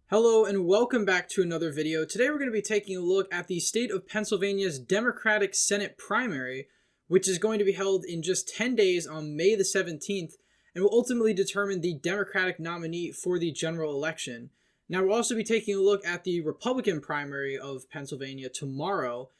Hello and welcome back to another video. Today we're going to be taking a look at the state of Pennsylvania's Democratic Senate primary, which is going to be held in just 10 days on May the 17th and will ultimately determine the Democratic nominee for the general election. Now we'll also be taking a look at the Republican primary of Pennsylvania tomorrow,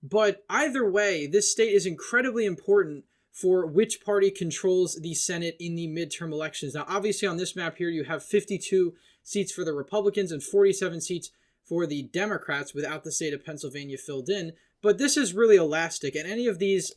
but either way, this state is incredibly important for which party controls the Senate in the midterm elections. Now obviously on this map here you have 52 seats for the Republicans and 47 seats for the Democrats without the state of Pennsylvania filled in. But this is really elastic, and any of these,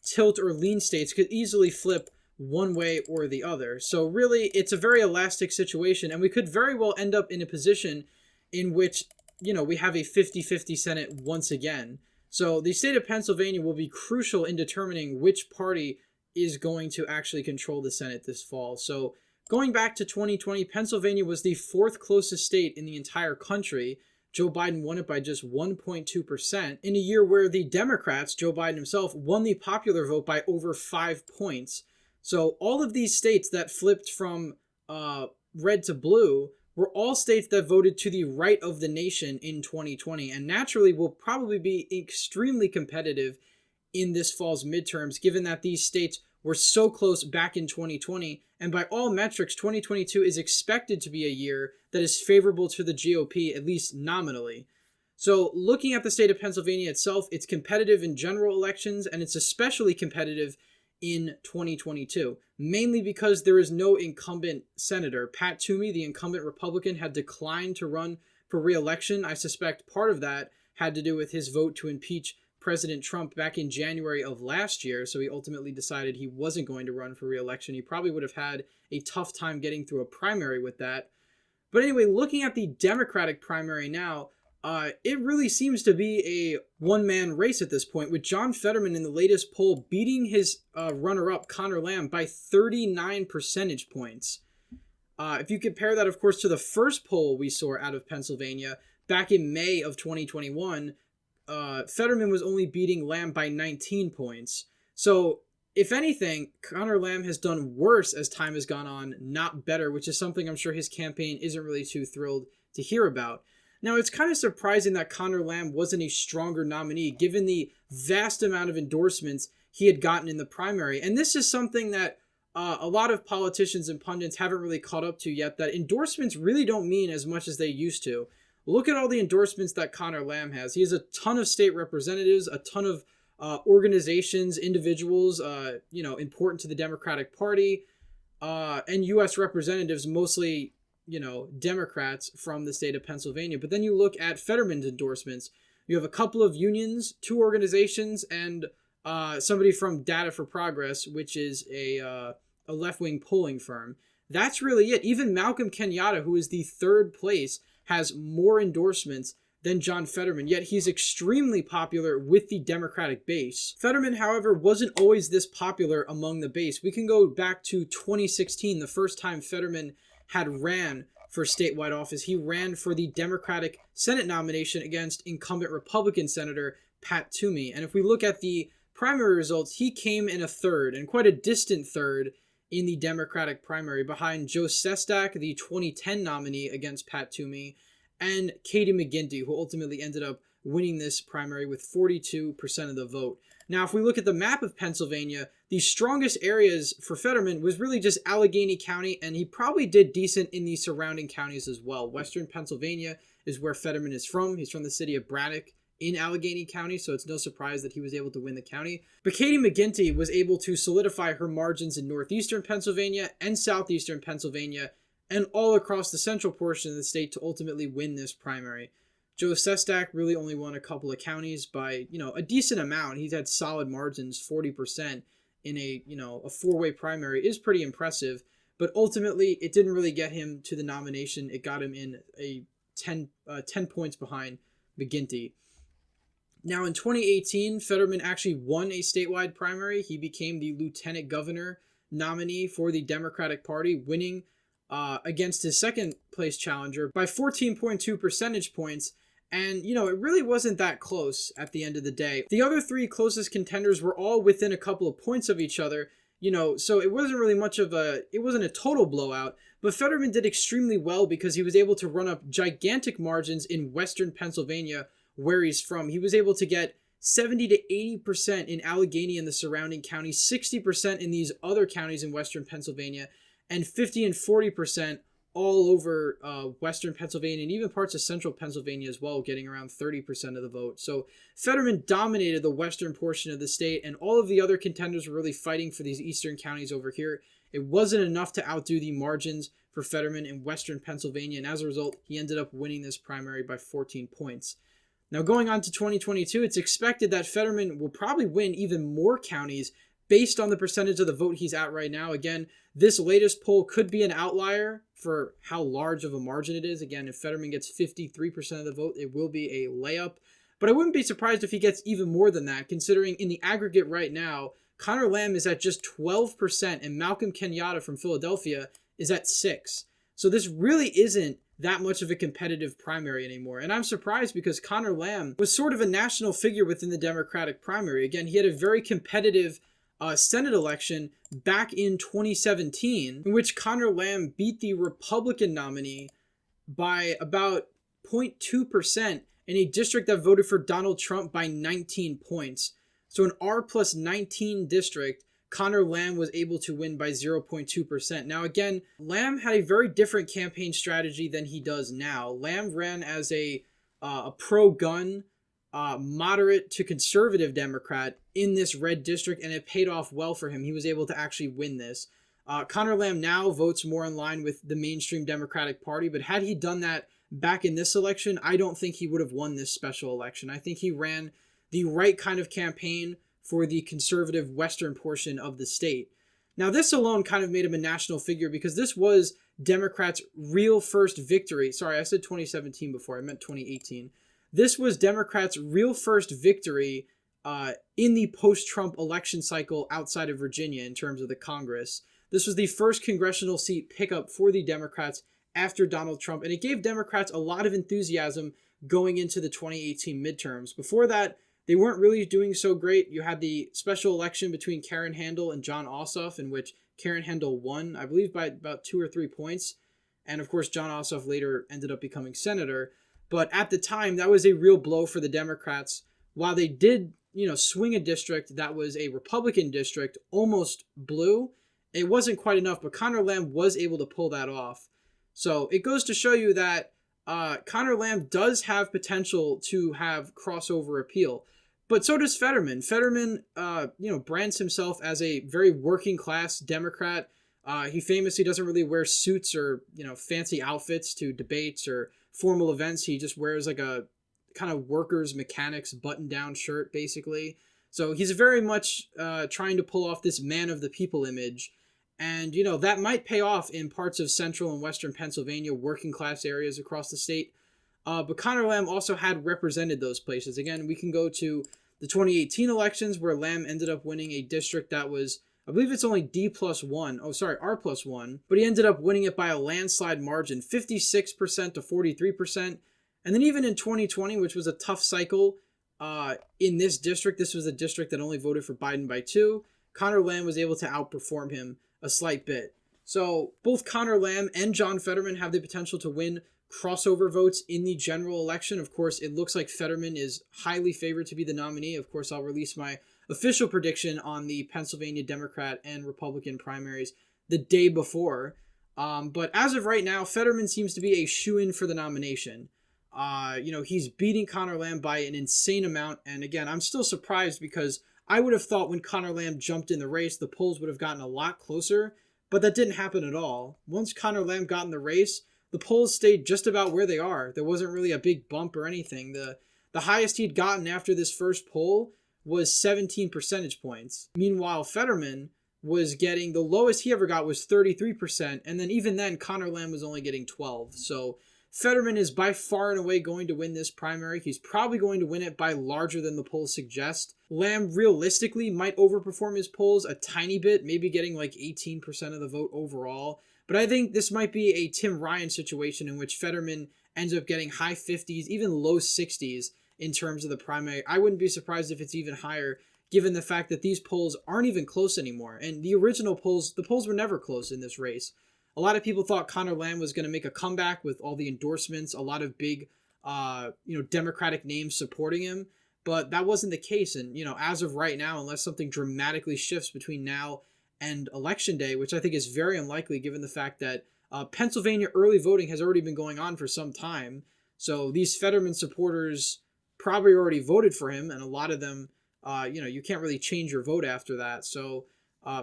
tilt or lean states could easily flip one way or the other. So really, it's a very elastic situation, and we could very well end up in a position in which, we have a 50-50 Senate once again. So the state of Pennsylvania will be crucial in determining which party is going to actually control the Senate this fall. So going back to 2020, Pennsylvania was the fourth closest state in the entire country. Joe Biden won it by just 1.2% in a year where the Democrats, Joe Biden himself, won the popular vote by over 5 points. So all of these states that flipped from red to blue were all states that voted to the right of the nation in 2020, and naturally will probably be extremely competitive in this fall's midterms, given that these states were so close back in 2020, and by all metrics, 2022 is expected to be a year that is favorable to the GOP, at least nominally. So looking at the state of Pennsylvania itself, it's competitive in general elections, and it's especially competitive in 2022, mainly because there is no incumbent senator. Pat Toomey, the incumbent Republican, had declined to run for re-election. I suspect part of that had to do with his vote to impeach President Trump back in January of last year, so he ultimately decided he wasn't going to run for re-election. He probably would have had a tough time getting through a primary with that. But anyway, looking at the Democratic primary now, it really seems to be a one-man race at this point, with John Fetterman in the latest poll beating his runner-up, Conor Lamb, by 39 percentage points. If you compare that, of course, to the first poll we saw out of Pennsylvania back in May of 2021, Fetterman was only beating Lamb by 19 points. So, if anything, Conor Lamb has done worse as time has gone on, not better, which is something I'm sure his campaign isn't really too thrilled to hear about. Now, it's kind of surprising that Conor Lamb wasn't a stronger nominee, given the vast amount of endorsements he had gotten in the primary. And this is something that a lot of politicians and pundits haven't really caught up to yet, that endorsements really don't mean as much as they used to. Look at all the endorsements that Conor Lamb has. He has a ton of state representatives, a ton of organizations, individuals, important to the Democratic Party, and U.S. representatives, mostly, Democrats from the state of Pennsylvania. But then you look at Fetterman's endorsements. You have a couple of unions, 2 organizations, and somebody from Data for Progress, which is a left-wing polling firm. That's really it. Even Malcolm Kenyatta, who is the third place, has more endorsements than John Fetterman, yet he's extremely popular with the Democratic base. Fetterman, however, wasn't always this popular among the base. We can go back to 2016, the first time Fetterman had ran for statewide office. He ran for the Democratic Senate nomination against incumbent Republican Senator Pat Toomey. And if we look at the primary results, he came in a third, and quite a distant third, in the Democratic primary, behind Joe Sestak, the 2010 nominee against Pat Toomey, and Katie McGinty, who ultimately ended up winning this primary with 42% of the vote. Now, if we look at the map of Pennsylvania, the strongest areas for Fetterman was really just Allegheny County, and he probably did decent in the surrounding counties as well. Western Pennsylvania is where Fetterman is from. He's from the city of Braddock in Allegheny County, so it's no surprise that he was able to win the county. But Katie McGinty was able to solidify her margins in northeastern Pennsylvania and southeastern Pennsylvania and all across the central portion of the state to ultimately win this primary. Joe Sestak really only won a couple of counties by, a decent amount. He's had solid margins, 40% in a 4-way primary is pretty impressive, but ultimately it didn't really get him to the nomination. It got him in a 10 points behind McGinty. Now, in 2018, Fetterman actually won a statewide primary. He became the lieutenant governor nominee for the Democratic Party, winning against his second place challenger by 14.2 percentage points. And, it really wasn't that close at the end of the day. The other 3 closest contenders were all within a couple of points of each other, So it wasn't really it wasn't a total blowout, but Fetterman did extremely well because he was able to run up gigantic margins in Western Pennsylvania, where he's from. He was able to get 70 to 80% in Allegheny and the surrounding counties, 60% in these other counties in Western Pennsylvania, and 50 and 40% all over Western Pennsylvania and even parts of Central Pennsylvania as well, getting around 30% of the vote. So Fetterman dominated the western portion of the state, and all of the other contenders were really fighting for these eastern counties over here. It wasn't enough to outdo the margins for Fetterman in Western Pennsylvania, and as a result, he ended up winning this primary by 14 points. Now, going on to 2022, it's expected that Fetterman will probably win even more counties based on the percentage of the vote he's at right now. Again, this latest poll could be an outlier for how large of a margin it is. Again, if Fetterman gets 53% of the vote, it will be a layup. But I wouldn't be surprised if he gets even more than that, considering in the aggregate right now, Conor Lamb is at just 12% and Malcolm Kenyatta from Philadelphia is at 6%. So this really isn't that much of a competitive primary anymore. And I'm surprised because Conor Lamb was sort of a national figure within the Democratic primary. Again, he had a very competitive Senate election back in 2017, in which Conor Lamb beat the Republican nominee by about 0.2% in a district that voted for Donald Trump by 19 points. So an R plus 19 district, Conor Lamb was able to win by 0.2%. Now again, Lamb had a very different campaign strategy than he does now. Lamb ran as a pro-gun, moderate to conservative Democrat in this red district, and it paid off well for him. He was able to actually win this. Conor Lamb now votes more in line with the mainstream Democratic Party, but had he done that back in this election, I don't think he would have won this special election. I think he ran the right kind of campaign for the conservative western portion of the state. Now, this alone kind of made him a national figure because this was Democrats' real first victory. Sorry, I said 2017 before. I meant 2018. This was Democrats' real first victory in the post-Trump election cycle outside of Virginia in terms of the Congress. This was the first congressional seat pickup for the Democrats after Donald Trump, and it gave Democrats a lot of enthusiasm going into the 2018 midterms. Before that, they weren't really doing so great. You had the special election between Karen Handel and Jon Ossoff, in which Karen Handel won, I believe, by about 2 or 3 points. And of course, Jon Ossoff later ended up becoming senator. But at the time, that was a real blow for the Democrats. While they did, swing a district that was a Republican district, almost blue, it wasn't quite enough. But Conor Lamb was able to pull that off. So it goes to show you that Conor Lamb does have potential to have crossover appeal. But so does Fetterman. Fetterman, brands himself as a very working class Democrat. He famously doesn't really wear suits or, fancy outfits to debates or formal events. He just wears like a kind of workers' mechanics button-down shirt, basically. So he's very much trying to pull off this man of the people image. And, that might pay off in parts of central and western Pennsylvania, working class areas across the state. But Conor Lamb also had represented those places. Again, we can go to the 2018 elections where Lamb ended up winning a district that was, I believe it's only R plus 1, but he ended up winning it by a landslide margin, 56% to 43%. And then even in 2020, which was a tough cycle in this district, this was a district that only voted for Biden by 2, Conor Lamb was able to outperform him a slight bit. So both Conor Lamb and John Fetterman have the potential to win crossover votes in the general election. Of course, it looks like Fetterman is highly favored to be the nominee. Of course, I'll release my official prediction on the Pennsylvania Democrat and Republican primaries the day before. But as of right now, Fetterman seems to be a shoo-in for the nomination. He's beating Conor Lamb by an insane amount. And again, I'm still surprised because I would have thought when Conor Lamb jumped in the race, the polls would have gotten a lot closer, but that didn't happen at all. Once Conor Lamb got in the race, the polls stayed just about where they are. There wasn't really a big bump or anything. The highest he'd gotten after this first poll was 17 percentage points. Meanwhile, Fetterman was getting, the lowest he ever got was 33%, and then even then, Conor Lamb was only getting 12. So Fetterman is by far and away going to win this primary. He's probably going to win it by larger than the polls suggest. Lamb realistically might overperform his polls a tiny bit, maybe getting like 18% of the vote overall. But I think this might be a Tim Ryan situation in which Fetterman ends up getting high 50s, even low 60s in terms of the primary. I wouldn't be surprised if it's even higher, given the fact that these polls aren't even close anymore. And the original polls, the polls were never close in this race. A lot of people thought Conor Lamb was going to make a comeback with all the endorsements, a lot of big, Democratic names supporting him, but that wasn't the case. And, as of right now, unless something dramatically shifts between now and Election Day, which I think is very unlikely given the fact that Pennsylvania early voting has already been going on for some time. So these Fetterman supporters probably already voted for him, and a lot of them, you can't really change your vote after that. So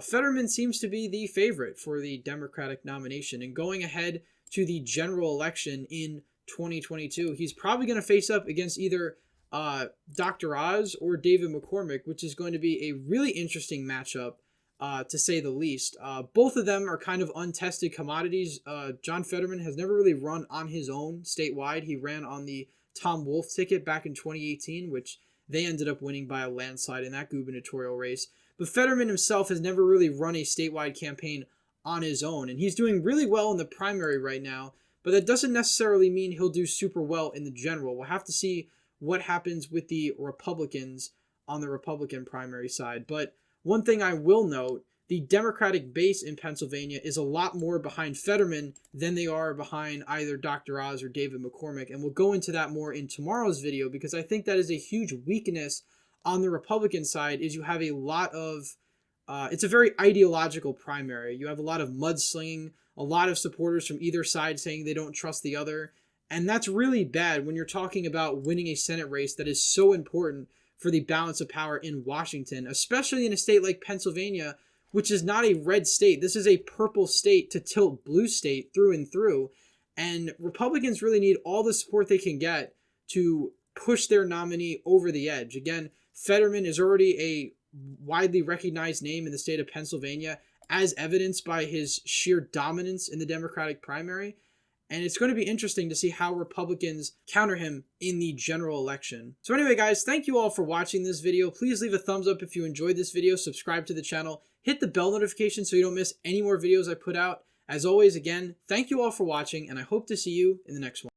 Fetterman seems to be the favorite for the Democratic nomination. And going ahead to the general election in 2022, he's probably going to face up against either Dr. Oz or David McCormick, which is going to be a really interesting matchup, to say the least. Both of them are kind of untested commodities. John Fetterman has never really run on his own statewide. He ran on the Tom Wolf ticket back in 2018, which they ended up winning by a landslide in that gubernatorial race. But Fetterman himself has never really run a statewide campaign on his own, and he's doing really well in the primary right now, but that doesn't necessarily mean he'll do super well in the general. We'll have to see what happens with the Republicans on the Republican primary side. But one thing I will note, the Democratic base in Pennsylvania is a lot more behind Fetterman than they are behind either Dr. Oz or David McCormick. And we'll go into that more in tomorrow's video, because I think that is a huge weakness on the Republican side, is you have a lot of, it's a very ideological primary. You have a lot of mudslinging, a lot of supporters from either side saying they don't trust the other. And that's really bad when you're talking about winning a Senate race that is so important for the balance of power in Washington, especially in a state like Pennsylvania, which is not a red state. This is a purple state to tilt blue state through and through. And Republicans really need all the support they can get to push their nominee over the edge. Again, Fetterman is already a widely recognized name in the state of Pennsylvania, as evidenced by his sheer dominance in the Democratic primary. And it's going to be interesting to see how Republicans counter him in the general election. So anyway, guys, thank you all for watching this video. Please leave a thumbs up if you enjoyed this video. Subscribe to the channel. Hit the bell notification so you don't miss any more videos I put out. As always, again, thank you all for watching, and I hope to see you in the next one.